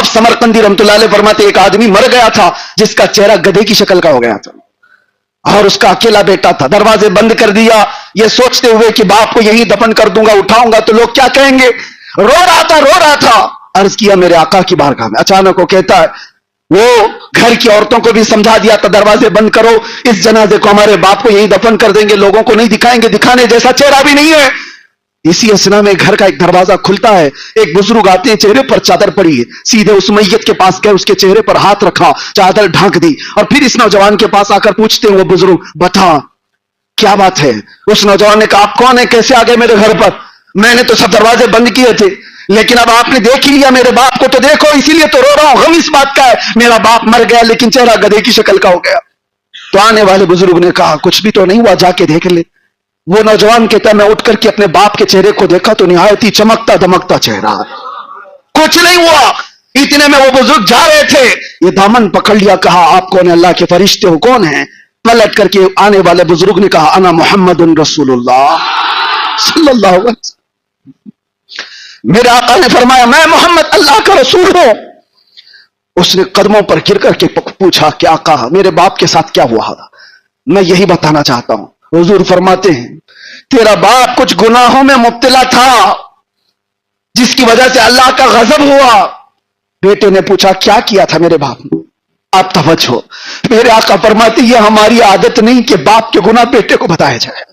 आप समरकंदी रहमतुल्लाह अलैह फरमाते एक आदमी मर गया था जिसका चेहरा गधे की शक्ल का हो गया था और उसका अकेला बेटा था। दरवाजे बंद कर दिया ये सोचते हुए कि बाप को यहीं दफन कर दूंगा, उठाऊंगा तो लोग क्या कहेंगे। रो रहा था। अर्ज किया मेरे आका की बारगाह में। अचानक वो कहता है, वो घर की औरतों को भी समझा दिया था दरवाजे बंद करो, इस जनाजे को हमारे बाप को यहीं दफन कर देंगे, लोगों को नहीं दिखाएंगे, दिखाने जैसा चेहरा भी नहीं है। इसी असना में घर का एक दरवाजा खुलता है, एक बुजुर्ग आते हैं, चेहरे पर चादर पड़ी है, सीधे उस मैयत के पास गए, उसके चेहरे पर हाथ रखा, चादर ढांक दी और फिर इस नौजवान के पास आकर पूछते हैं वो बुजुर्ग, बता क्या बात है। उस नौजवान ने कहा, आप कौन है, कैसे आ गए मेरे घर पर। मैंने तो सब दरवाजे बंद किए थे, लेकिन अब आपने देख ही लिया मेरे बाप को, तो देखो इसीलिए तो रो रहा हूं। गम इस बात का है मेरा बाप मर गया लेकिन चेहरा गधे की शक्ल का हो गया। तो आने वाले बुजुर्ग ने कहा, कुछ भी तो नहीं हुआ, जाके देख ले। वो नौजवान कहता, मैं उठ करके अपने बाप के चेहरे को देखा तो निहायत ही चमकता दमकता चेहरा, कुछ नहीं हुआ। इतने में वो बुजुर्ग जा रहे थे, ये दामन पकड़ लिया, कहा आप कौन है, अल्लाह के फरिश्ते हो, कौन है। पलट करके आने वाले बुजुर्ग ने कहा, अना मुहम्मदुन रसूलुल्लाह सल्लल्लाहु अलैहि वसल्लम। मेरे आका ने फरमाया, मैं मोहम्मद अल्लाह का रसूल हूं। उसने कदमों पर गिर करके पूछा, क्या कहा, मेरे बाप के साथ क्या हुआ, मैं यही बताना चाहता हूं। हुजूर फरमाते हैं, तेरा बाप कुछ गुनाहों में मुब्तला था जिसकी वजह से अल्लाह का गजब हुआ। बेटे ने पूछा, क्या किया था मेरे बाप ने। आप तवज्जो, मेरे आका फरमाते, यह हमारी आदत नहीं कि बाप के गुनाह बेटे को बताया जाए,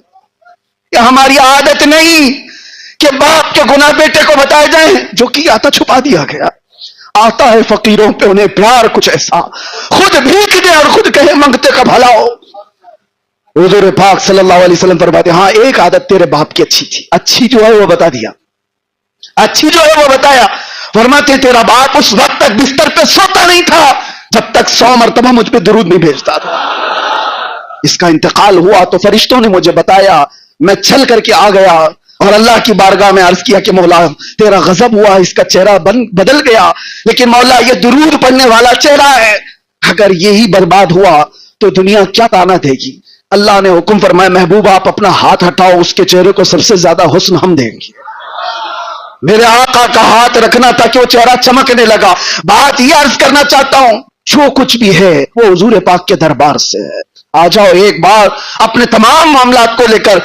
यह हमारी आदत नहीं कि बाप के गुनाह बेटे को बताए जाए। जो किया था छुपा दिया गया। आता है फकीरों पे उन्हें प्यार कुछ ऐसा, खुद भीख दे और खुद कहे मंगते का भला हो। हुजूर पाक सल्लल्लाहु अलैहि वसल्लम फरमाते, हाँ एक आदत तेरे बाप की अच्छी थी, अच्छी जो है वो बता दिया, अच्छी जो है वो बताया। फरमाते तेरा बाप उस वक्त तक बिस्तर पे सोता नहीं था जब तक 100 मरतबा मुझ पे दुरूद नहीं भेजता था। इसका इंतकाल हुआ तो फरिश्तों ने मुझे बताया, मैं चल करके आ गया और अल्लाह की बारगाह में अर्ज किया कि मौला तेरा गजब हुआ, इसका चेहरा बदल गया, लेकिन मौला ये दुरूद पढ़ने वाला चेहरा है, अगर यही बर्बाद हुआ तो दुनिया क्या ताना देगी। अल्लाह ने हुक्म फरमाया, महबूब आप अपना हाथ हटाओ, उसके चेहरे को सबसे ज्यादा हुस्न हम देंगे। मेरे आका का हाथ रखना ताकि वो चेहरा चमकने लगा। बात यह अर्ज करना चाहता हूं, जो कुछ भी है वो हुजूर पाक के दरबार से है। आ जाओ एक बार अपने तमाम मामलात को लेकर